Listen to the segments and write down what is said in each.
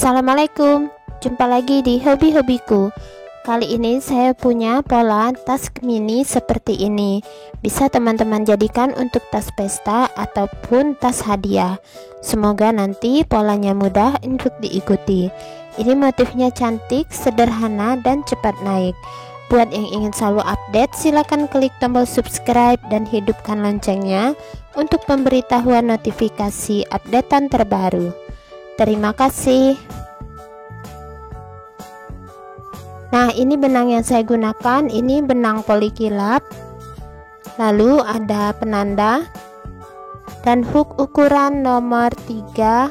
Assalamualaikum, jumpa lagi di hobi-hobiku. Kali ini saya punya pola tas mini seperti ini. Bisa teman-teman jadikan untuk tas pesta ataupun tas hadiah. Semoga nanti polanya mudah untuk diikuti. Ini motifnya cantik, sederhana, dan cepat naik. Buat yang ingin selalu update, silakan klik tombol subscribe dan hidupkan loncengnya untuk pemberitahuan notifikasi updatean terbaru. Terima kasih. Nah, ini benang yang saya gunakan, ini benang polikilap. Lalu ada penanda dan hook ukuran nomor 3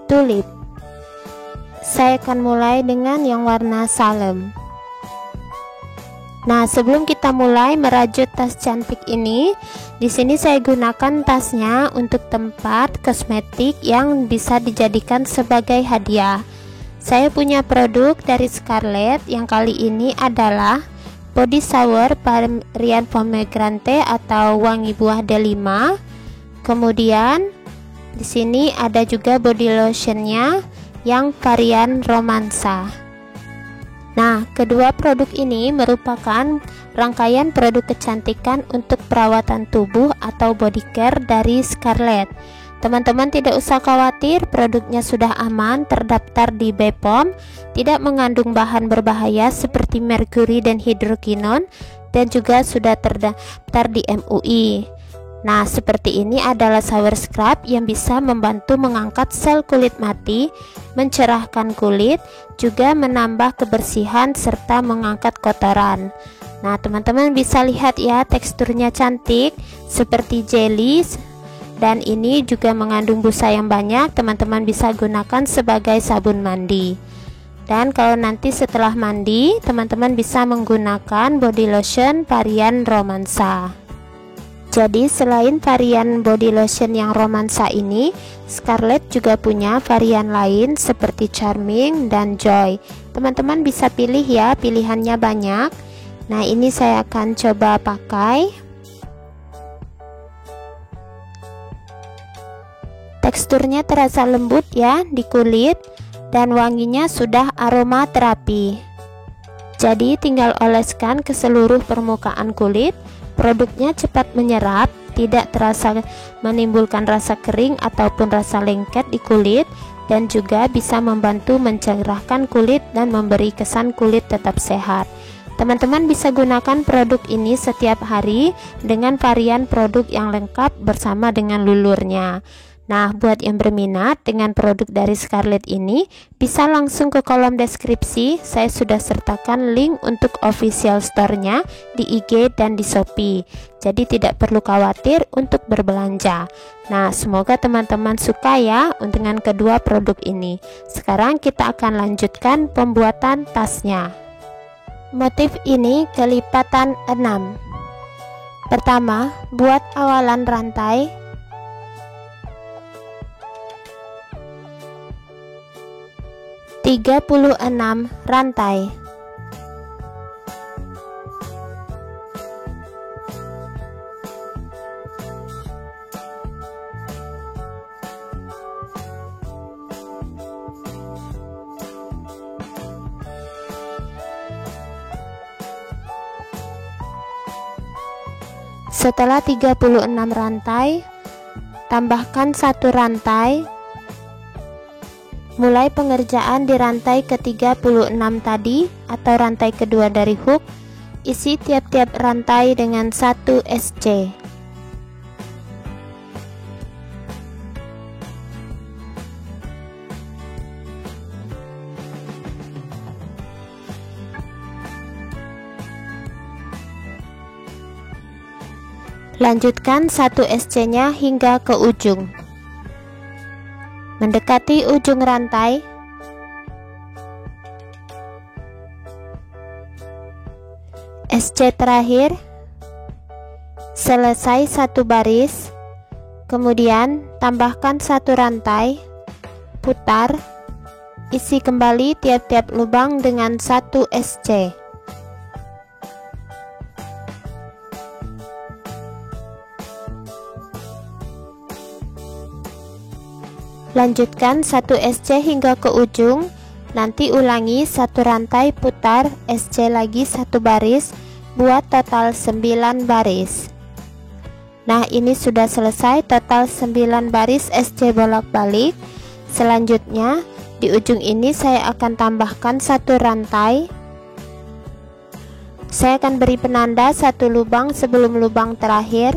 tulip. Saya akan mulai dengan yang warna salem. Nah, sebelum kita mulai merajut tas cantik ini, di sini saya gunakan tasnya untuk tempat kosmetik yang bisa dijadikan sebagai hadiah. Saya punya produk dari Scarlett yang kali ini adalah body shower varian pomegranate atau wangi buah delima. Kemudian di sini ada juga body lotionnya yang varian romansa. Nah, kedua produk ini merupakan rangkaian produk kecantikan untuk perawatan tubuh atau body care dari Scarlett. Teman-teman tidak usah khawatir, produknya sudah aman, terdaftar di BPOM, tidak mengandung bahan berbahaya seperti merkuri dan hidrokinon, dan juga sudah terdaftar di MUI. Nah, seperti ini adalah shower scrub yang bisa membantu mengangkat sel kulit mati, mencerahkan kulit, juga menambah kebersihan serta mengangkat kotoran. Nah, teman-teman bisa lihat ya, teksturnya cantik seperti jelly, dan ini juga mengandung busa yang banyak. Teman-teman bisa gunakan sebagai sabun mandi. Dan kalau nanti setelah mandi, teman-teman bisa menggunakan body lotion varian romansa. Jadi selain varian body lotion yang romansa ini, Scarlett juga punya varian lain seperti Charming dan Joy. Teman-teman bisa pilih ya, pilihannya banyak. Nah, ini saya akan coba pakai. Teksturnya terasa lembut ya di kulit, dan wanginya sudah aroma terapi. Jadi tinggal oleskan ke seluruh permukaan kulit. Produknya cepat menyerap, tidak terasa menimbulkan rasa kering ataupun rasa lengket di kulit, dan juga bisa membantu mencerahkan kulit dan memberi kesan kulit tetap sehat. Teman-teman bisa gunakan produk ini setiap hari dengan varian produk yang lengkap bersama dengan lulurnya. Nah, buat yang berminat dengan produk dari Scarlett ini, bisa langsung ke kolom deskripsi. Saya sudah sertakan link untuk official store-nya di IG dan di Shopee. Jadi tidak perlu khawatir untuk berbelanja. Nah, semoga teman-teman suka ya dengan kedua produk ini. Sekarang kita akan lanjutkan pembuatan tasnya. Motif ini kelipatan 6. Pertama, buat awalan rantai. Puluh 36 rantai. Setelah 36 rantai, tambahkan 1 rantai. Mulai pengerjaan di rantai ke-36 tadi atau rantai kedua dari hook. Isi tiap-tiap rantai dengan 1 SC. Lanjutkan 1 SC-nya hingga ke ujung. Mendekati ujung rantai, SC terakhir, selesai 1 baris, kemudian tambahkan 1 rantai, putar, isi kembali tiap-tiap lubang dengan 1 SC. Lanjutkan 1 SC hingga ke ujung. Nanti ulangi 1 rantai, putar SC lagi 1 baris, buat total 9 baris. Nah, ini sudah selesai total 9 baris SC bolak-balik. Selanjutnya di ujung ini saya akan tambahkan 1 rantai. Saya akan beri penanda 1 lubang sebelum lubang terakhir.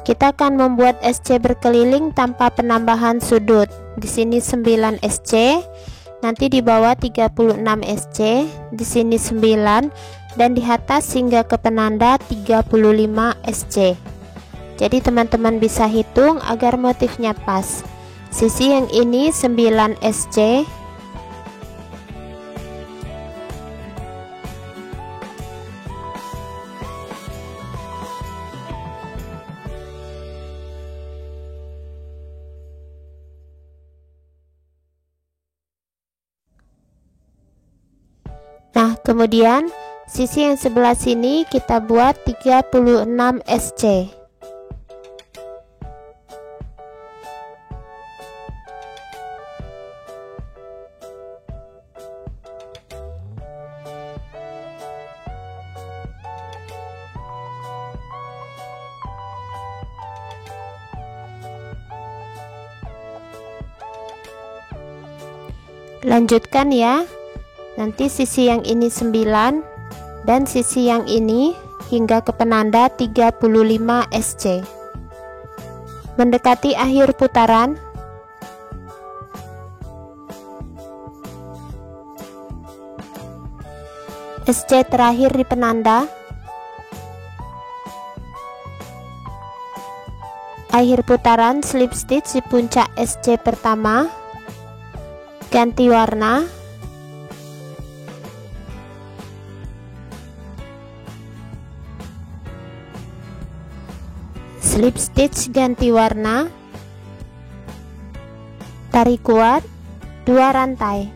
Kita akan membuat SC berkeliling tanpa penambahan sudut. Di sini 9 SC, nanti di bawah 36 SC, di sini 9, dan di atas hingga ke penanda 35 SC. Jadi teman-teman bisa hitung agar motifnya pas. Sisi yang ini 9 SC, nah kemudian sisi yang sebelah sini kita buat 36 SC. Lanjutkan ya. Nanti sisi yang ini 9 dan sisi yang ini hingga ke penanda 35 SC. Mendekati akhir putaran, SC terakhir di penanda. Akhir putaran slip stitch di puncak SC pertama. Ganti warna. Slip stitch ganti warna, tarik kuat 2 rantai.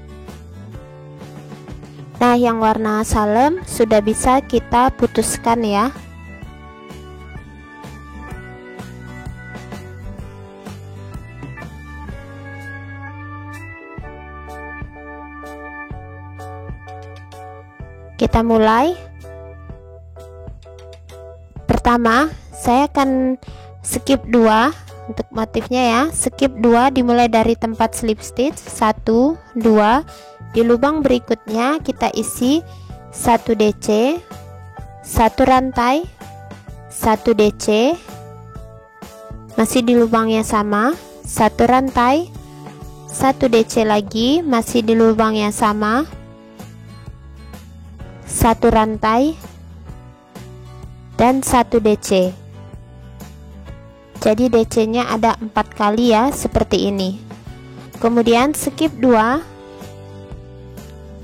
Nah, yang warna salem sudah bisa kita putuskan ya. Kita mulai. Pertama, saya akan skip 2 untuk motifnya ya. Skip 2 dimulai dari tempat slip stitch 1, 2. Di lubang berikutnya kita isi 1 DC, 1 rantai, 1 DC. Masih di lubang yang sama, 1 rantai, 1 DC lagi, masih di lubang yang sama, 1 rantai, dan 1 DC. Jadi DC nya ada 4 kali ya, seperti ini. Kemudian skip 2,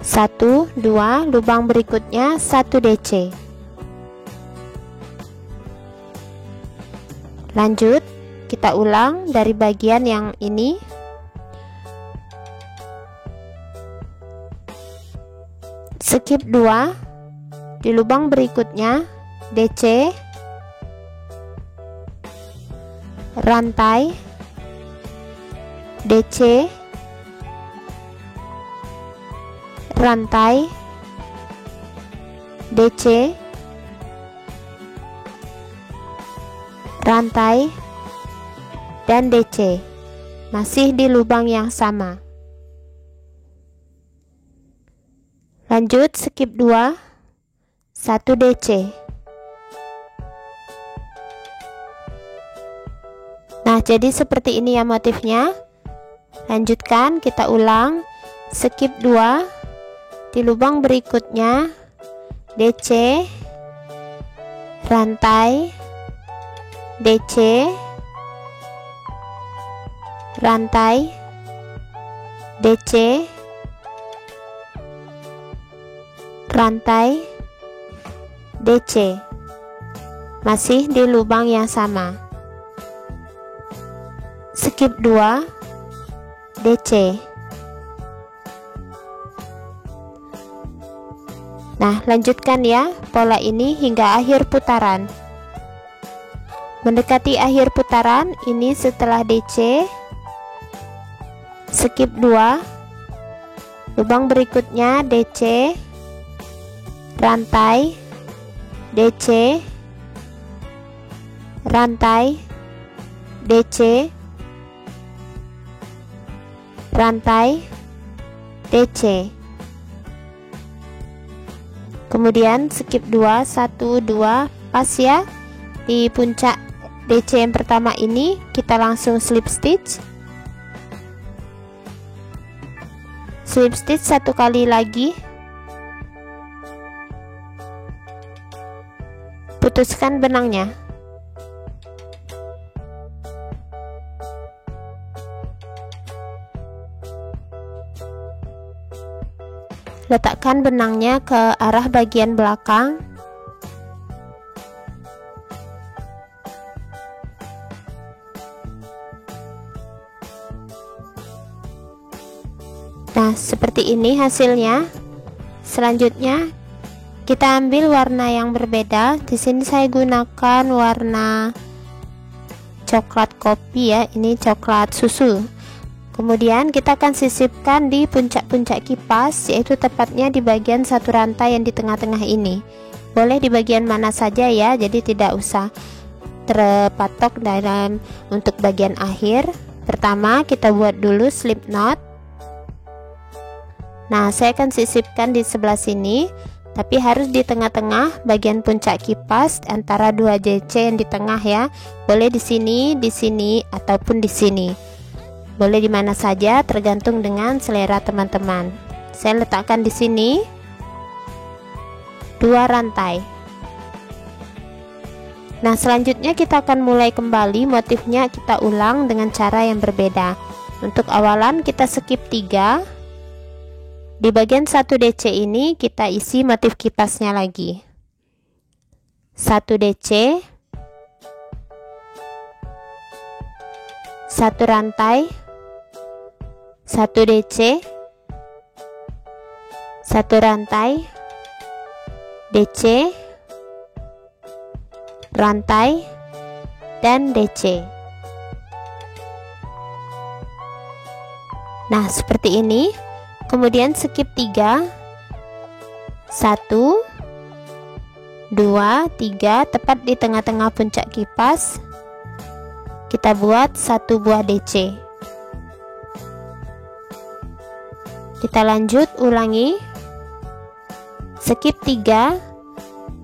1, 2, lubang berikutnya 1 DC. Lanjut, kita ulang dari bagian yang ini. Skip 2, di lubang berikutnya DC, rantai, DC, rantai, DC, rantai, dan DC. Masih di lubang yang sama. Lanjut, skip 2, 1 DC. Nah, jadi seperti ini ya motifnya. Lanjutkan, kita ulang. Skip 2, di lubang berikutnya DC, rantai, DC, rantai, DC, rantai, DC. Masih di lubang yang sama. Skip 2, DC. Nah, lanjutkan ya pola ini hingga akhir putaran. Mendekati akhir putaran, ini setelah DC, skip 2, lubang berikutnya DC, rantai, DC, rantai, DC, rantai, DC. Kemudian skip 2, 1, 2, pas ya. Di puncak DC yang pertama ini kita langsung slip stitch. Slip stitch satu kali lagi. Putuskan benangnya. Letakkan benangnya ke arah bagian belakang. Nah, seperti ini hasilnya. Selanjutnya kita ambil warna yang berbeda. Di sini saya gunakan warna coklat kopi ya, ini coklat susu. Kemudian kita akan sisipkan di puncak-puncak kipas, yaitu tepatnya di bagian satu rantai yang di tengah-tengah ini. Boleh di bagian mana saja ya, jadi tidak usah terpatok dalam untuk bagian akhir. Pertama kita buat dulu slip knot. Nah, saya akan sisipkan di sebelah sini, tapi harus di tengah-tengah bagian puncak kipas antara 2 JC yang di tengah ya. Boleh di sini, ataupun di sini. Boleh di mana saja, tergantung dengan selera teman-teman. Saya letakkan di sini 2 rantai. Nah, selanjutnya kita akan mulai kembali, motifnya kita ulang dengan cara yang berbeda. Untuk awalan kita skip 3. Di bagian 1 DC ini kita isi motif kipasnya lagi. 1 DC, 1 rantai, 1 DC, 1 rantai, DC, rantai, dan DC. Nah, seperti ini. Kemudian skip 3, 1, 2, 3, tepat di tengah-tengah puncak kipas. Kita buat 1 buah DC. Kita lanjut ulangi. Skip 3,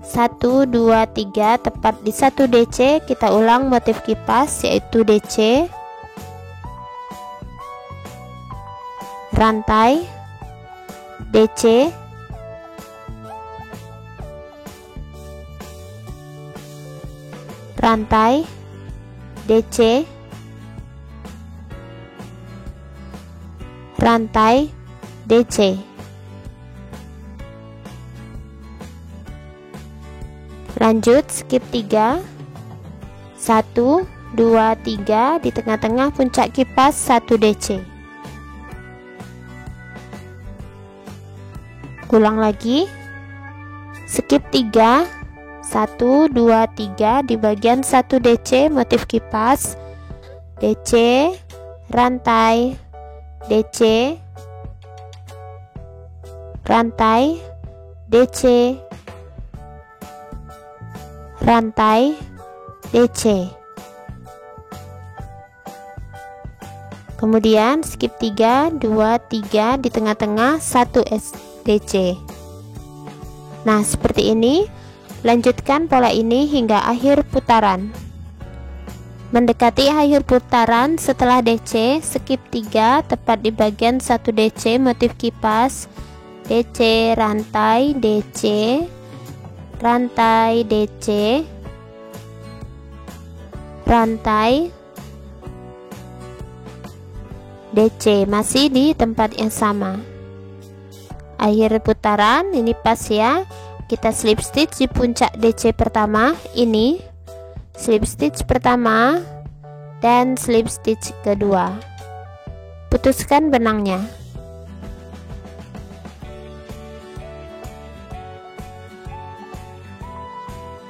1, 2, 3, tepat di 1 DC. Kita ulang motif kipas, yaitu DC, rantai, DC, rantai, DC, rantai, DC. Lanjut skip 3, 1, 2, 3, di tengah-tengah puncak kipas 1 DC. Ulang lagi. Skip 3, 1, 2, 3, di bagian 1 DC motif kipas, DC, rantai, DC, rantai, DC, rantai, DC. Kemudian skip 3, 2, 3, di tengah-tengah 1 DC. Nah, seperti ini. Lanjutkan pola ini hingga akhir putaran. Mendekati akhir putaran, setelah DC, skip 3, tepat di bagian 1 DC motif kipas, DC, rantai, DC, rantai, DC, rantai, DC, masih di tempat yang sama. Akhir putaran, ini pas ya. Kita slip stitch di puncak DC pertama, ini slip stitch pertama dan slip stitch kedua. Putuskan benangnya.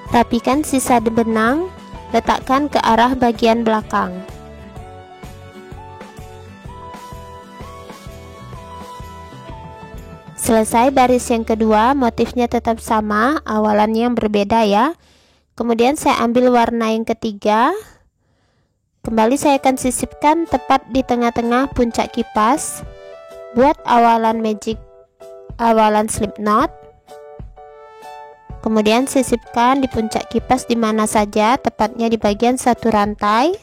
Rapikan sisa benang letakkan ke arah bagian belakang. Selesai baris yang kedua, motifnya tetap sama, awalannya yang berbeda ya. Kemudian saya ambil warna yang ketiga. Kembali saya akan sisipkan tepat di tengah-tengah puncak kipas. Buat awalan magic, awalan slip knot. Kemudian sisipkan di puncak kipas di mana saja, tepatnya di bagian satu rantai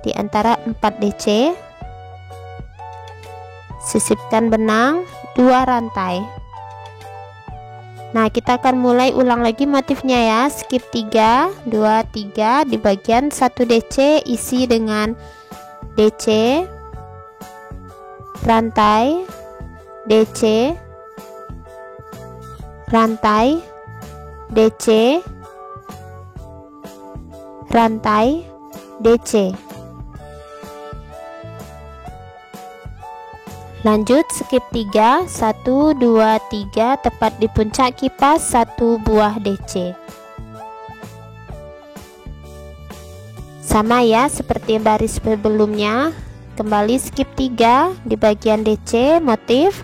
di antara 4 DC. Sisipkan benang 2 rantai. Nah, kita akan mulai ulang lagi motifnya ya. Skip 3, 2, 3 di bagian 1 DC, isi dengan DC, rantai, DC, rantai, DC, rantai, DC. Lanjut skip 3, 1, 2, 3 tepat di puncak kipas 1 buah DC. Sama ya seperti baris sebelumnya. Kembali skip 3 di bagian DC, motif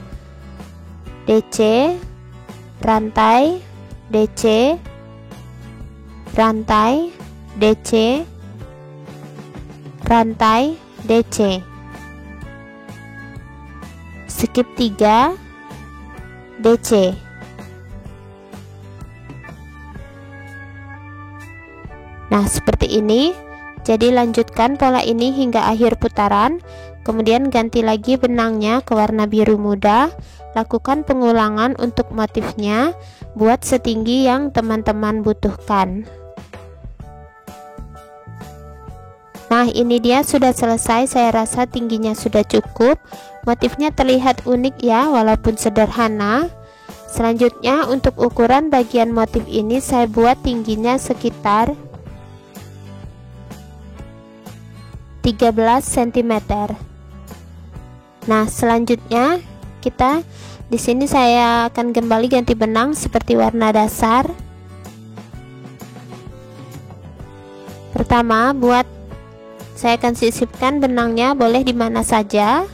DC, rantai, DC, rantai, DC, rantai, DC. Skip 3 DC. Nah, seperti ini. Jadi lanjutkan pola ini hingga akhir putaran. Kemudian ganti lagi benangnya ke warna biru muda. Lakukan pengulangan untuk motifnya, buat setinggi yang teman-teman butuhkan. Nah, ini dia sudah selesai. Saya rasa tingginya sudah cukup. Motifnya terlihat unik ya, walaupun sederhana. Selanjutnya untuk ukuran bagian motif ini saya buat tingginya sekitar 13 cm. Nah, selanjutnya kita di sini saya akan kembali ganti benang seperti warna dasar. Pertama, saya akan sisipkan benangnya, boleh di mana saja.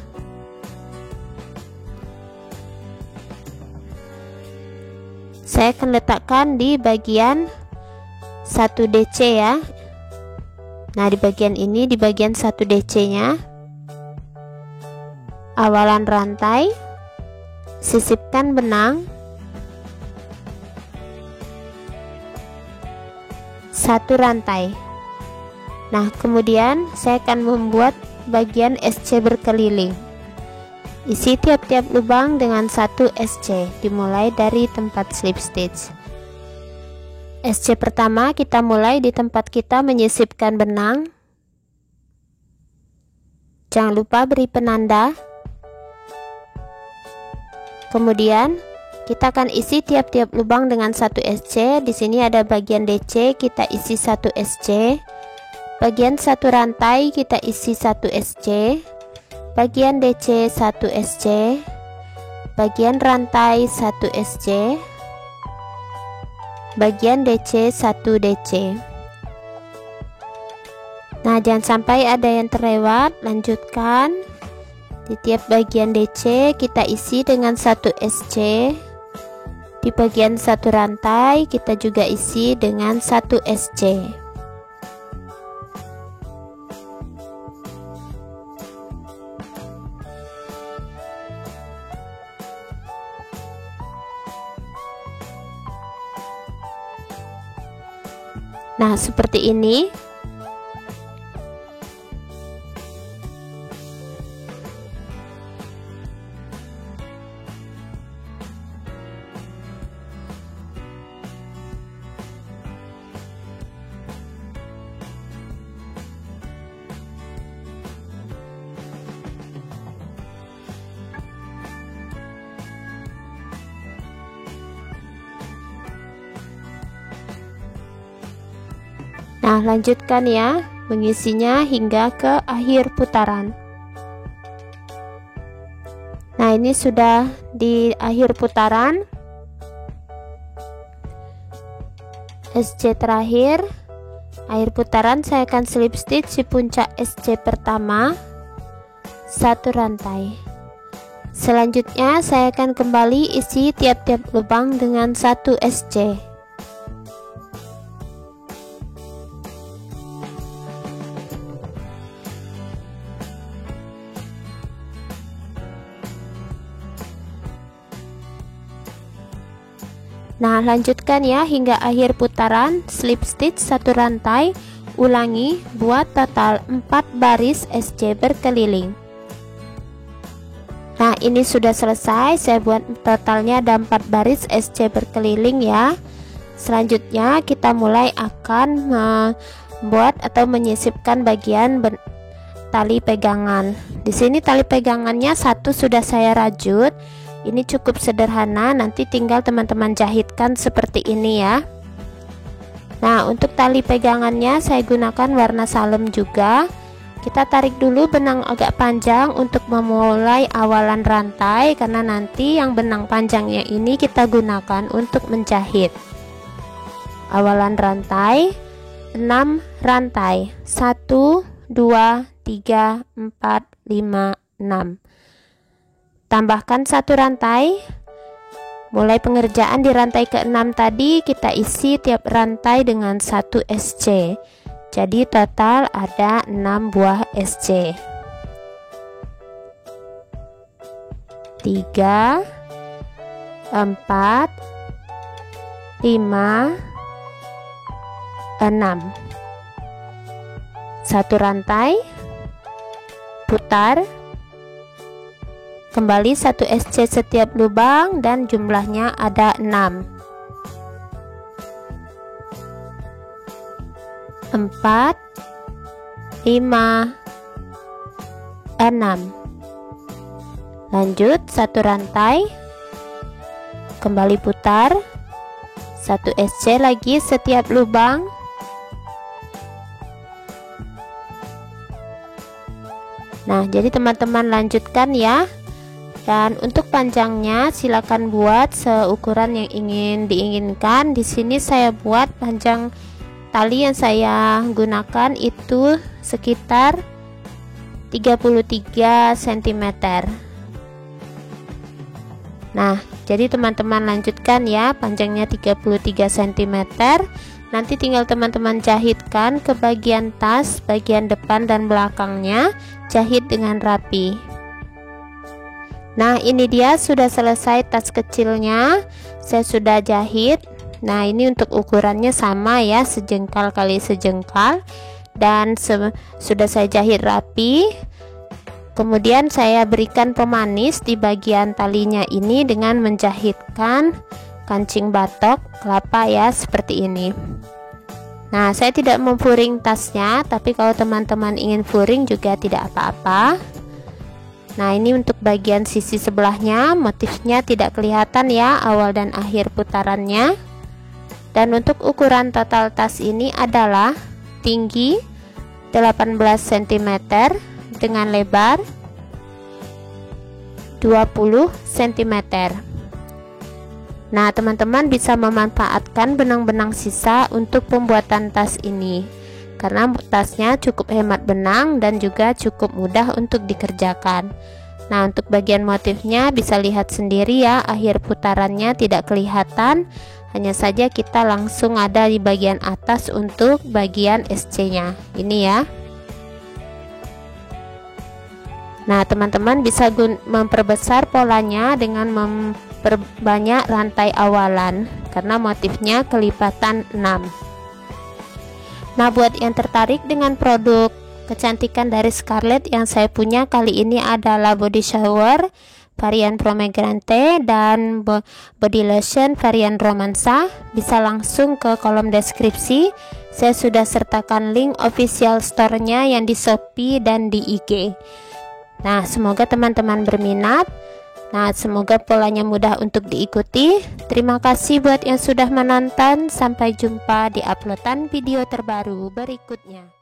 Saya akan letakkan di bagian 1 DC ya. Nah, di bagian ini, di bagian 1 DC nya awalan rantai, sisipkan benang 1 rantai. Nah, kemudian saya akan membuat bagian SC berkeliling. Isi tiap-tiap lubang dengan 1 SC, dimulai dari tempat slip stitch. SC pertama kita mulai di tempat kita menyisipkan benang. Jangan lupa beri penanda. Kemudian kita akan isi tiap-tiap lubang dengan 1 SC. Di sini ada bagian DC, kita isi 1 SC. Bagian 1 rantai kita isi 1 SC. Bagian DC 1 SC, bagian rantai 1 SC, bagian DC 1 DC. Nah, jangan sampai ada yang terlewat. Lanjutkan di tiap bagian DC kita isi dengan 1 SC. Di bagian 1 rantai kita juga isi dengan 1 SC. Nah, seperti ini. Nah, lanjutkan ya, mengisinya hingga ke akhir putaran. Nah, ini sudah di akhir putaran. SC terakhir, Akhir putaran saya akan slip stitch di puncak SC pertama, 1 rantai. Selanjutnya saya akan kembali isi tiap-tiap lubang dengan 1 SC. Nah, lanjutkan ya hingga akhir putaran, slip stitch 1 rantai, ulangi, buat total 4 baris SC berkeliling. Nah, ini sudah selesai, saya buat totalnya ada 4 baris SC berkeliling ya. Selanjutnya kita mulai akan membuat atau menyisipkan bagian tali pegangan. Di sini tali pegangannya 1 sudah saya rajut. Ini cukup sederhana, nanti tinggal teman-teman jahitkan seperti ini ya. Nah, untuk tali pegangannya saya gunakan warna salem juga. Kita tarik dulu benang agak panjang untuk memulai awalan rantai, karena nanti yang benang panjangnya ini kita gunakan untuk menjahit. Awalan rantai 6 rantai, 1 2 3 4 5 6. Tambahkan 1 rantai. Mulai pengerjaan di rantai ke-6 tadi kita isi tiap rantai dengan 1 SC. Jadi total ada 6 buah SC. 3 4 5 6. 1 rantai, putar, kembali 1 SC setiap lubang dan jumlahnya ada 6. 4 5 6. Lanjut 1 rantai, kembali putar, 1 SC lagi setiap lubang. Nah, jadi teman-teman lanjutkan ya. Dan untuk panjangnya silakan buat seukuran yang diinginkan. Di sini saya buat panjang tali yang saya gunakan itu sekitar 33 cm. Nah, jadi teman-teman lanjutkan ya, panjangnya 33 cm. Nanti tinggal teman-teman jahitkan ke bagian tas, bagian depan dan belakangnya, jahit dengan rapi. Nah, ini dia sudah selesai tas kecilnya, saya sudah jahit. Nah, ini untuk ukurannya sama ya, sejengkal kali sejengkal, dan sudah saya jahit rapi. Kemudian saya berikan pemanis di bagian talinya ini dengan menjahitkan kancing batok kelapa ya, seperti ini. Nah, saya tidak memfuring tasnya, tapi kalau teman-teman ingin furing juga tidak apa-apa. Nah, ini untuk bagian sisi sebelahnya, motifnya tidak kelihatan ya awal dan akhir putarannya. Dan untuk ukuran total tas ini adalah tinggi 18 cm dengan lebar 20 cm. Nah, teman-teman bisa memanfaatkan benang-benang sisa untuk pembuatan tas ini, karena tasnya cukup hemat benang dan juga cukup mudah untuk dikerjakan. Nah, untuk bagian motifnya bisa lihat sendiri ya, akhir putarannya tidak kelihatan, hanya saja kita langsung ada di bagian atas untuk bagian SC nya ini ya. Nah, teman-teman bisa memperbesar polanya dengan memperbanyak rantai awalan, karena motifnya kelipatan 6. Nah, buat yang tertarik dengan produk kecantikan dari Scarlett yang saya punya kali ini adalah body shower varian pomegranate dan body lotion varian romansa, bisa langsung ke kolom deskripsi. Saya sudah sertakan link official store-nya yang di Shopee dan di IG. Nah, semoga teman-teman berminat. Nah, semoga polanya mudah untuk diikuti. Terima kasih buat yang sudah menonton. Sampai jumpa di uploadan video terbaru berikutnya.